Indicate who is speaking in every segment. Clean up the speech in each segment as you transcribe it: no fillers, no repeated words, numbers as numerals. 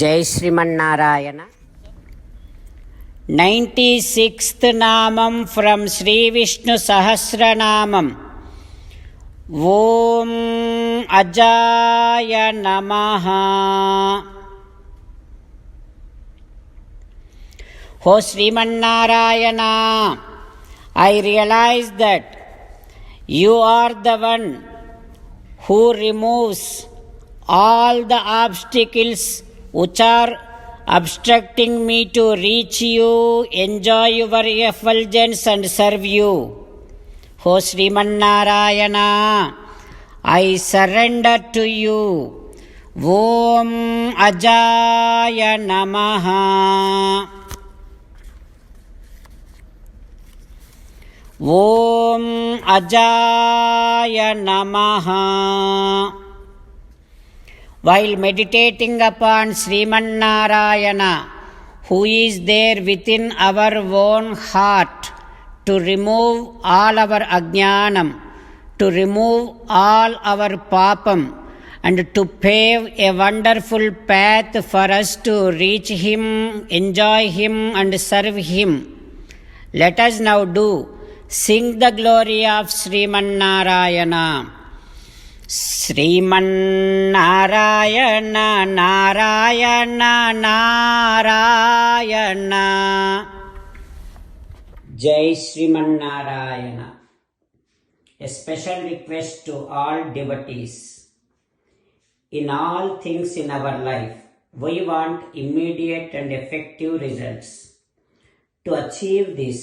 Speaker 1: జై శ్రీమన్నారాయణ. 96th నామం from Shri Vishnu Sahasranamam. ఓం అజాయ నమః. ఓ Srimannarayana, I realize that you are the one who removes all the obstacles which are obstructing me to reach you, enjoy your effulgence and serve you. O Srimannarayana, I surrender to you. Om Ajaya Namaha. Om Ajaya Namaha. While meditating upon Srimannarayana, who is there within our own heart to remove all our ajnanam, to remove all our papam, and to pave a wonderful path for us to reach Him, enjoy Him and serve Him, let us now sing the glory of Srimannarayana. Srimannarayana Narayana Narayana. జై Srimannarayana. A special request to all devotees. In all things in our life, we want immediate and effective results. To achieve this,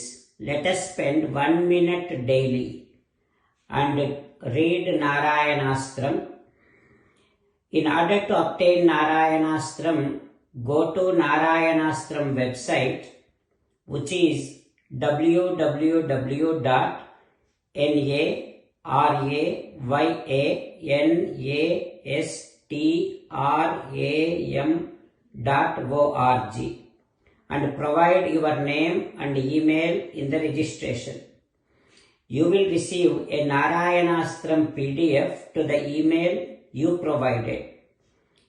Speaker 1: let us spend 1 minute daily and read Narayanastram. In order to obtain Narayanastram, go to Narayanastram website, which is www.narayanastram.org, and provide your name and email in the registration. You will receive a Narayanastram PDF to the email you provided.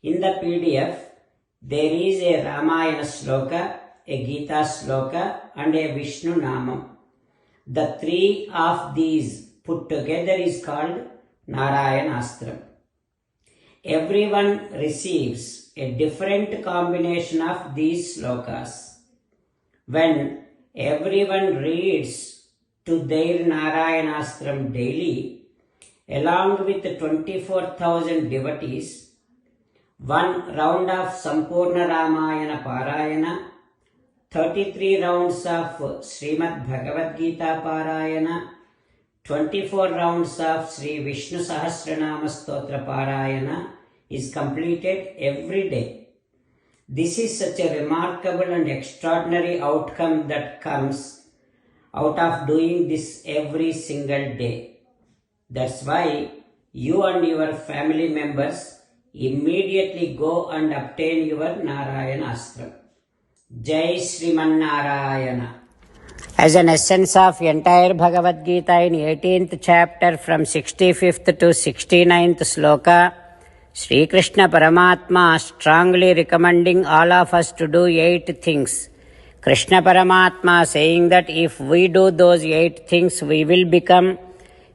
Speaker 1: In the PDF, there is a Ramayana Sloka, a Gita Sloka and a Vishnu Namam. The three of these put together is called Narayanastram. Everyone receives a different combination of these slokas. When everyone reads to their Narayanastram daily, along with 24,000 devotees, 1 round of Sampurna Ramayana Parayana, 33 rounds of Srimad Bhagavad Gita Parayana, 24 rounds of Sri Vishnu Sahasranama Stotra Parayana is completed every day. This is such a remarkable and extraordinary outcome that comes out of doing this every single day. That's why you and your family members immediately go and obtain your Narayanastram. Jai Srimannarayana. As an essence of entire Bhagavad Gita in 18th chapter from 65th to 69th sloka, Sri Krishna Paramatma strongly recommending all of us to do 8 things. Krishna Paramatma saying that if we do those 8 things, we will become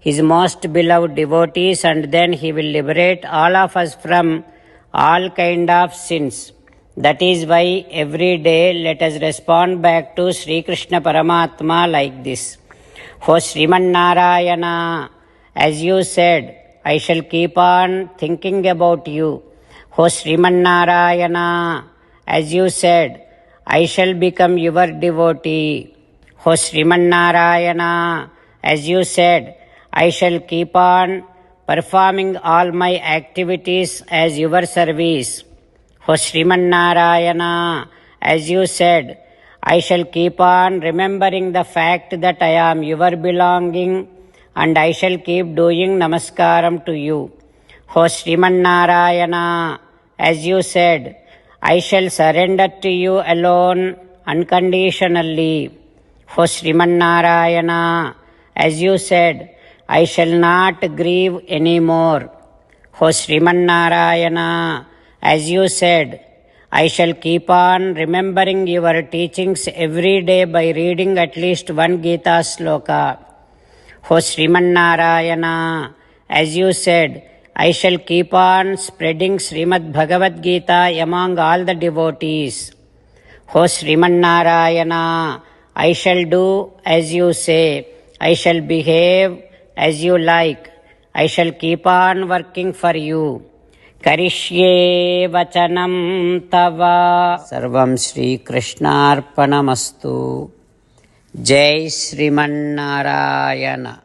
Speaker 1: His most beloved devotees, and then He will liberate all of us from all kind of sins. That is why every day let us respond back to Sri Krishna Paramatma like this. O Srimannarayana, as you said, I shall keep on thinking about you. O Srimannarayana, as you said, I shall become your devotee. O Srimannarayana, as you said, I shall keep on performing all my activities as your service. O Srimannarayana, as you said, I shall keep on remembering the fact that I am your belonging, and I shall keep doing namaskaram to you. O Srimannarayana, as you said, I shall surrender to you alone unconditionally. O Srimannarayana, as you said, I shall not grieve anymore. O Srimannarayana, as you said, I shall keep on remembering your teachings every day by reading at least one Gita sloka. O Srimannarayana, as you said, I shall keep on spreading Srimad Bhagavad Gita among all the devotees. O Srimannarayana, I shall do as you say. I shall behave as you like. I shall keep on working for you. Karishye vachanam tava. Sarvam Shri Krishnarpanamastu. Jai Srimannarayana.